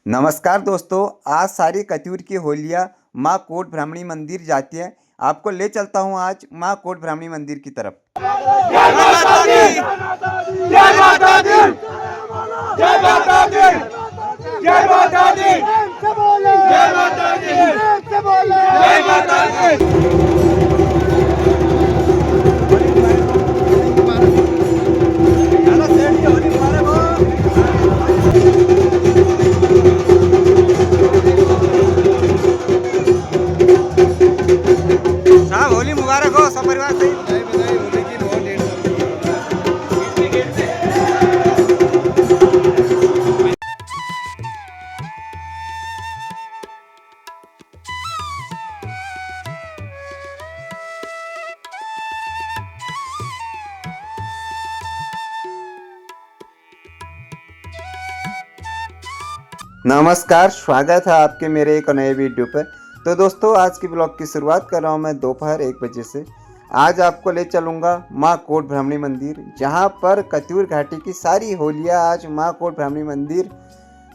नमस्कार दोस्तों, आज सारी कत्यूर की होलियाँ माँ कोट ब्राह्मणी मंदिर जाती है। आपको ले चलता हूँ आज माँ कोट ब्राह्मणी मंदिर की तरफ। जय माता दी, जय माता दी, जय माता दी, जय माता दी, जय माता दी, जय माता दी। साहब होली मुबारक हो सब परिवार से। नमस्कार, स्वागत है आपके मेरे एक नए वीडियो पर। तो दोस्तों, आज की ब्लॉग की शुरुआत कर रहा हूँ मैं दोपहर 1 बजे से। आज आपको ले चलूँगा माँ कोट ब्राह्मणी मंदिर, जहाँ पर कत्यूर घाटी की सारी होलियाँ आज माँ कोट ब्राह्मणी मंदिर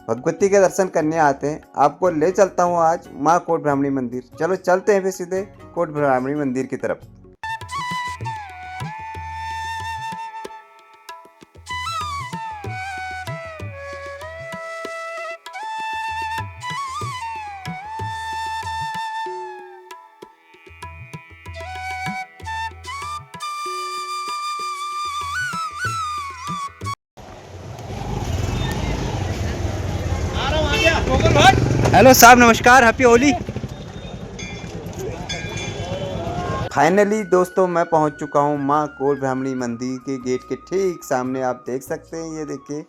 भगवती के दर्शन करने आते हैं। आपको ले चलता हूँ आज माँ कोट ब्राह्मणी मंदिर। चलो चलते हैं फिर सीधे कोट ब्राह्मणी मंदिर की तरफ। हेलो साहब, नमस्कार, हैप्पी होली। फाइनली दोस्तों, मैं पहुंच चुका हूं माँ कोट ब्राह्मणी मंदिर के गेट के ठीक सामने। आप देख सकते हैं, ये देखिए।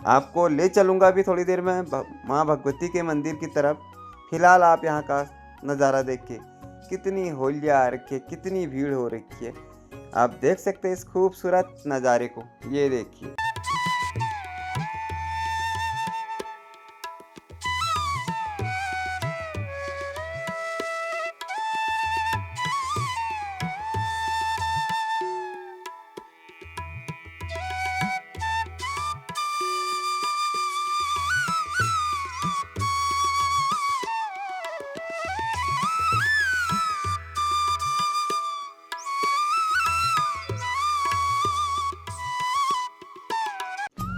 आपको ले चलूंगा अभी थोड़ी देर में माँ भगवती के मंदिर की तरफ। फिलहाल आप यहां का नज़ारा देखिए, कितनी होलियाँ आ रखी है, कितनी भीड़ हो रखी है। आप देख सकते हैं इस खूबसूरत नज़ारे को, ये देखिए।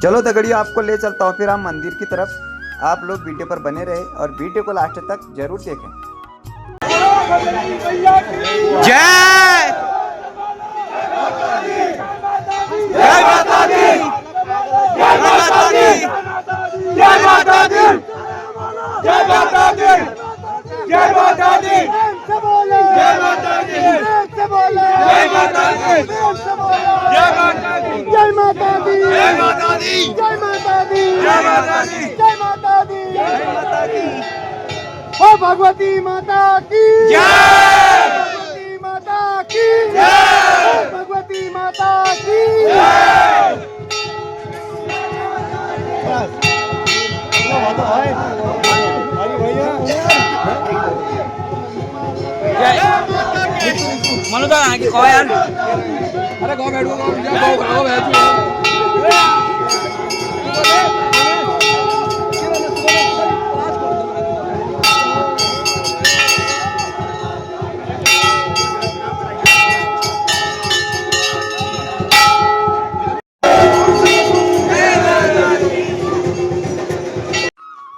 चलो दगड़ियों, आपको ले चलता हूँ फिर हम मंदिर की तरफ। आप लोग वीडियो पर बने रहे और वीडियो को लास्ट तक जरूर देखें। जय जय माता दी, जय माता दी, जय माता दी, जय माता दी, जय माता दी, जय माता दी, जय माता दी, जय माता दी, जय माता दी, जय माता दी, जय माता दी, जय माता दी, जय माता दी, जय माता दी। ओ भगवती माता की जय, भगवती माता की जय, भगवती माता की जय। मनु तो आगे कहो यार। अरे गो बैठो गो बैठो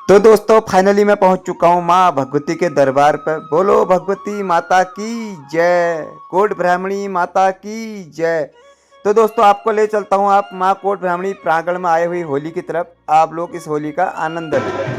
तो दोस्तों, फाइनली मैं पहुंच चुका हूं माँ भगवती के दरबार पर। बोलो भगवती माता की जय, कोट ब्राह्मणी माता की जय। तो दोस्तों, आपको ले चलता हूं आप माँ कोट ब्राह्मणी प्रांगण में आए हुई होली की तरफ। आप लोग इस होली का आनंद लें।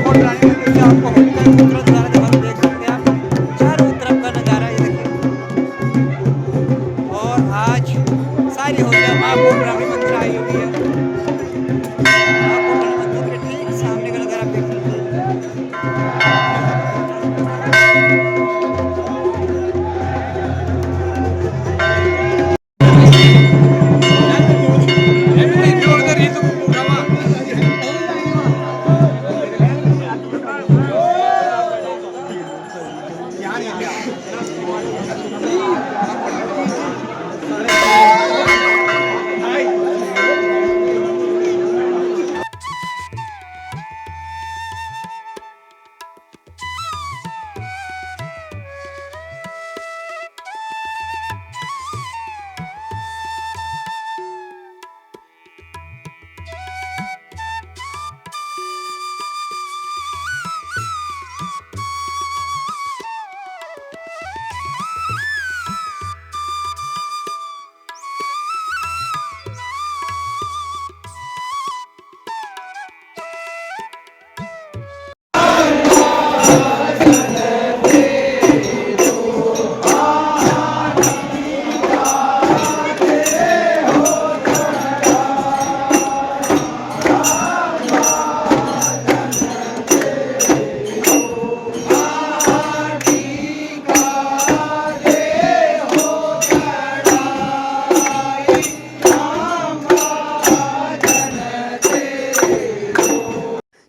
कोट भ्रमणी मंदिर में आपको होली का खूबसूरत नज़ारा दिखाऊं। देख सकते हैं आप चारों तरफ का नज़ारा ये देखिए। और आज सारी होलियाँ माँ कोट भ्रमणी मंदिर आई हुई है। माँ कोट भ्रमणी मंदिर के ठीक सामने का नज़ारा आप देख सकते हैं।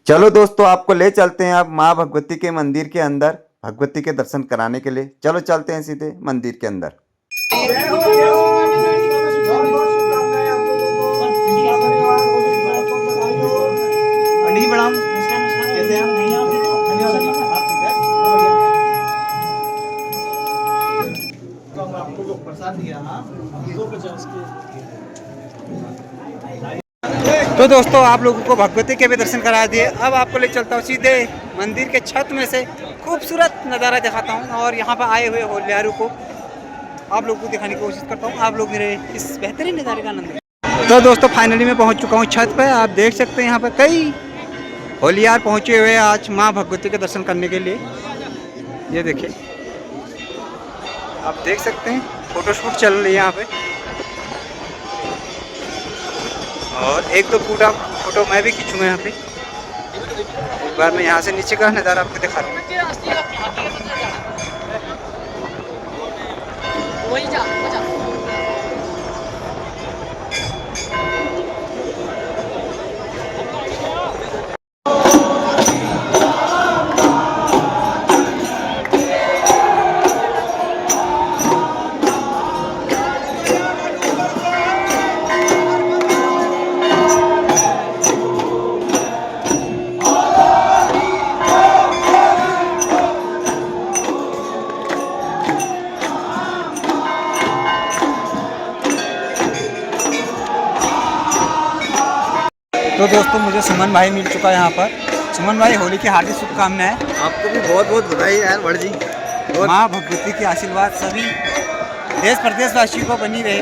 चलो दोस्तों, आपको ले चलते हैं अब माँ भगवती के मंदिर के अंदर भगवती के दर्शन कराने के लिए। चलो चलते हैं सीधे मंदिर के अंदर। पंडित जी प्रणाम। कैसे हैं? आपको प्रसाद दिया। तो दोस्तों, आप लोगों को भगवती के भी दर्शन करा दिए। अब आपको ले चलता हूँ सीधे मंदिर के छत में से खूबसूरत नज़ारा दिखाता हूँ और यहाँ पर आए हुए होलियारों को आप लोगों को दिखाने की कोशिश करता हूँ। आप लोग मेरे इस बेहतरीन नज़ारे का आनंद लें। तो दोस्तों, फाइनली मैं पहुँच चुका हूँ छत पर। आप देख सकते हैं यहाँ पर कई होलियार पहुँचे हुए हैं आज माँ भगवती के दर्शन करने के लिए। ये देखिए, आप देख सकते हैं फोटोशूट चल रही है यहाँ पे। और एक दो फोटो मैं भी खींचूंगा यहाँ पे। एक बार मैं यहाँ से नीचे का नज़ारा आपको दिखा रहा हूँ। तो दोस्तों, मुझे सुमन भाई मिल चुका है यहाँ पर। सुमन भाई, होली की हार्दिक शुभकामनाएं। आपको भी बहुत बहुत बधाई यार बड़ जी। माँ भगवती के आशीर्वाद सभी देश प्रदेशवासियों को बनी रहे,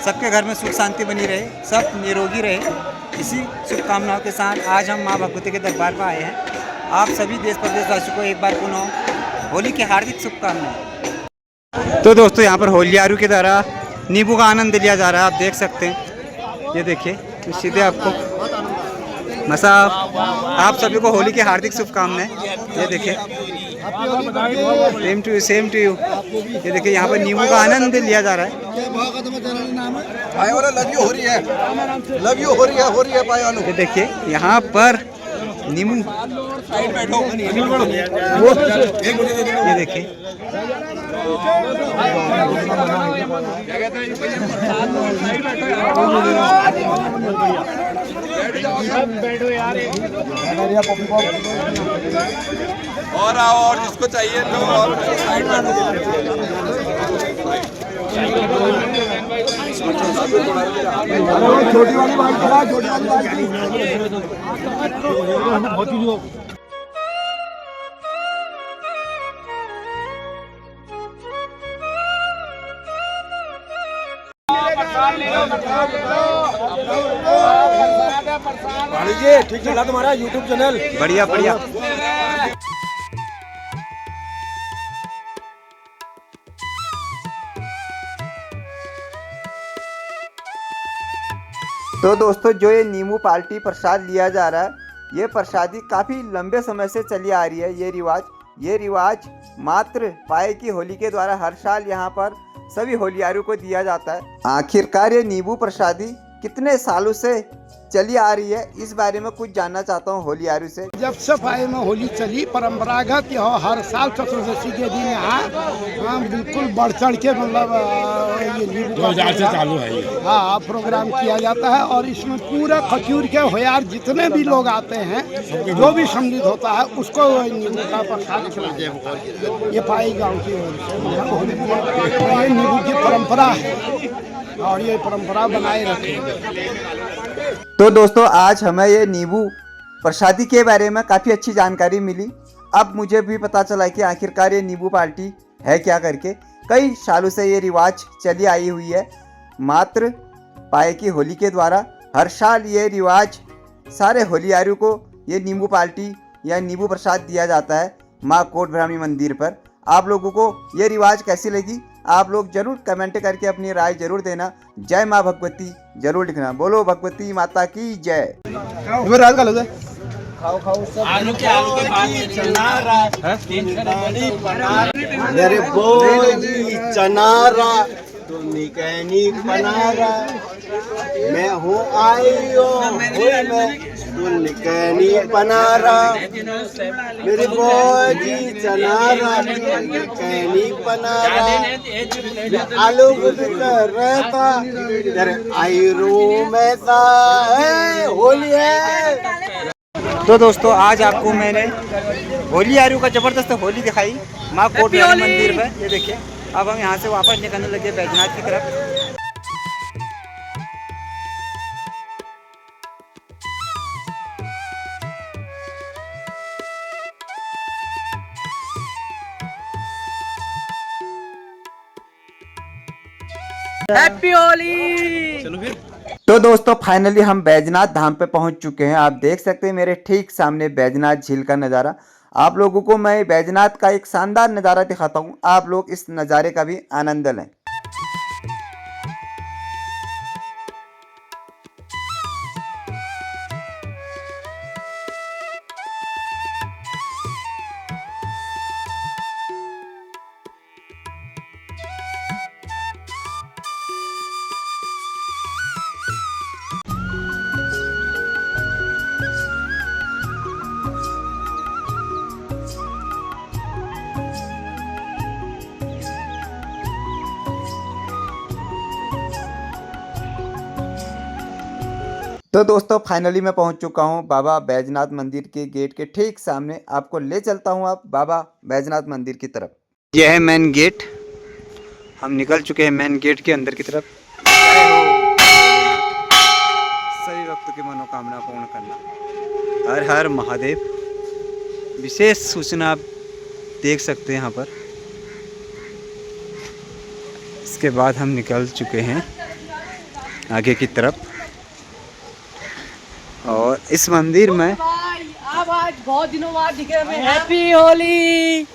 सबके घर में सुख शांति बनी रहे, सब निरोगी रहे। इसी शुभकामनाओं के साथ आज हम माँ भगवती के दरबार पर आए हैं। आप सभी देश प्रदेशवासियों को एक बार पुनः होली की हार्दिक शुभकामनाएं। तो दोस्तों, यहाँ पर होलियारों के द्वारा नींबू का आनंद लिया जा रहा है। आप देख सकते हैं, ये देखिए, सीधे आपको मसा आप सभी को होली की हार्दिक शुभकामनाएं। ये देखिए, सेम टू यू। ये देखिए, यहाँ पर नींबू का आनंद लिया जा रहा है। ये देखिए, यहाँ पर नींबू, ये देखिए, और आओ, और जिसको चाहिए लो, और साइड छोटी वाली बाइक चला, छोटी वाली बाइक। जी ठीक चला तुम्हारा यूट्यूब चैनल? बढ़िया बढ़िया। तो दोस्तों जो ये नींबू पार्टी प्रसाद लिया जा रहा है, ये प्रसादी काफ़ी लंबे समय से चली आ रही है। ये रिवाज मात्र पाए की होली के द्वारा हर साल यहाँ पर सभी होलियारों को दिया जाता है। आखिरकार ये नींबू प्रसादी कितने सालों से चली आ रही है, इस बारे में कुछ जानना चाहता हूँ होलियारों से। जब से पाए में होली चली, परंपरागत यह हर साल चतुर्दशी के दिन यहाँ बिल्कुल बढ़ चढ़ के मतलब ये नींबू 2000 से चालू है ये। हाँ प्रोग्राम किया जाता है और इसमें पूरा खजूर के होयार जितने भी लोग आते हैं, जो भी सम्मिलित होता है उसको नींबू का प्रसाद खिलाते। ये पाई गाँव की ओर से ये नींबू की परंपरा है और ये परंपरा बनाए रखें। तो दोस्तों आज हमें ये नींबू प्रसादी के बारे में काफ़ी अच्छी जानकारी मिली। अब मुझे भी पता चला कि आखिरकार ये नींबू पार्टी है क्या करके। कई सालों से ये रिवाज चली आई हुई है। मात्र पाए की होली के द्वारा हर साल ये रिवाज सारे होलियारों को ये नींबू पार्टी या नींबू प्रसाद दिया जाता है माँ कोट ब्राह्मणी मंदिर पर। आप लोगों को ये रिवाज कैसी लगी, आप लोग जरूर कमेंट करके अपनी राय जरूर देना। जय माँ भगवती जरूर लिखना। बोलो भगवती माता की जय। रात का मेरे बोली चनारा तो निकैनी पनारा, मैं हूँ आयो मैं तो निकैनी पनारा, मेरे बोली चनारा निकैनी पनारा, आलू कर रहता तेरे आयरू में सा है होली है। तो दोस्तों आज आपको मैंने होलियारों का ज़बरदस्त होली दिखाई माँ कोट ब्राह्मणी मंदिर पर। ये देखिए अब हम यहाँ से वापस निकलने लगे बैजनाथ की तरफ। हैप्पी होली। चलो फिर। तो दोस्तों फाइनली हम बैजनाथ धाम पे पहुंच चुके हैं। आप देख सकते हैं मेरे ठीक सामने बैजनाथ झील का नज़ारा। आप लोगों को मैं बैजनाथ का एक शानदार नज़ारा दिखाता हूं, आप लोग इस नज़ारे का भी आनंद लें। तो दोस्तों फाइनली मैं पहुंच चुका हूं बाबा बैजनाथ मंदिर के गेट के ठीक सामने। आपको ले चलता हूं आप बाबा बैजनाथ मंदिर की तरफ। यह है मेन गेट, हम निकल चुके हैं मेन गेट के अंदर की तरफ। सभी भक्तों की मनोकामना पूर्ण करना। हर हर महादेव। विशेष सूचना आप देख सकते हैं यहाँ पर। इसके बाद हम निकल चुके हैं आगे की तरफ और इस मंदिर में अब आज बहुत दिनों बाद दिखे हमें। हैप्पी होली।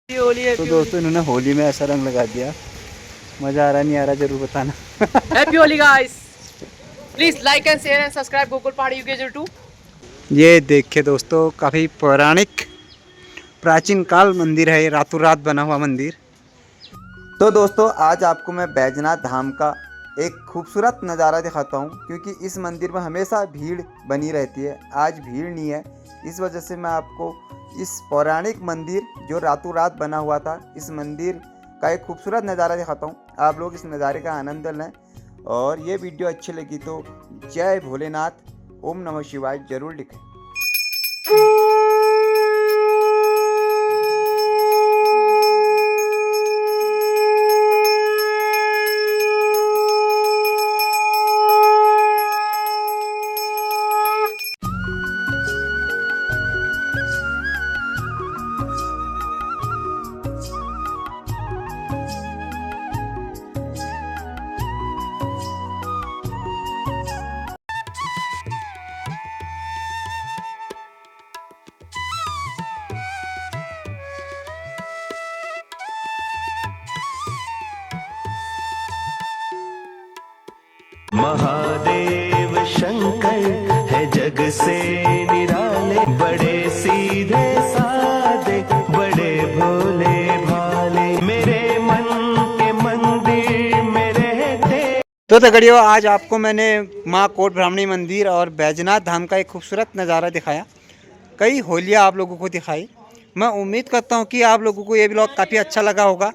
तो दोस्तों इन्होंने होली में ऐसा रंग लगा दिया, मज़ा आ रहा नहीं आ रहा जरूर बताना। Happy Holi guys. Please like and share and subscribe Gokul पहाड़ी यूके 2। ये देखिए दोस्तों काफ़ी पौराणिक प्राचीन काल मंदिर है, ये रातों रात बना हुआ मंदिर। तो दोस्तों आज आपको मैं बैजनाथ धाम का एक खूबसूरत नज़ारा दिखाता हूँ, क्योंकि इस मंदिर में हमेशा भीड़ बनी रहती है। आज भीड़ नहीं है, इस वजह से मैं आपको इस पौराणिक मंदिर जो रातों रात बना हुआ था, इस मंदिर का एक खूबसूरत नज़ारा दिखाता हूँ। आप लोग इस नज़ारे का आनंद लें और ये वीडियो अच्छी लगी तो जय भोलेनाथ ओम नमः शिवाय जरूर लिखें। महादेव शंकर है जग से निराले, बड़े सीधे साधे बड़े भोले भाले, मेरे मन के मंदिर में रहते। तो तगड़ियों, आज आपको मैंने माँ कोट ब्राह्मणी मंदिर और बैजनाथ धाम का एक खूबसूरत नज़ारा दिखाया, कई होलियाँ आप लोगों को दिखाई। मैं उम्मीद करता हूँ कि आप लोगों को ये ब्लॉग काफ़ी अच्छा लगा होगा।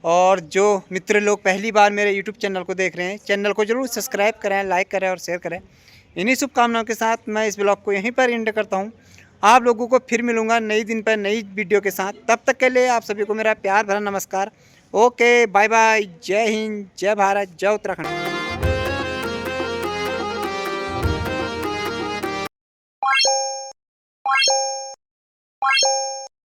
और जो मित्र लोग पहली बार मेरे यूट्यूब चैनल को देख रहे हैं, चैनल को ज़रूर सब्सक्राइब करें, लाइक करें और शेयर करें। इन्हीं शुभकामनाओं के साथ मैं इस ब्लॉग को यहीं पर एंड करता हूँ। आप लोगों को फिर मिलूँगा नई दिन पर नई वीडियो के साथ। तब तक के लिए आप सभी को मेरा प्यार भरा नमस्कार। ओके, बाय बाय, जय हिंद, जय भारत, जय उत्तराखंड।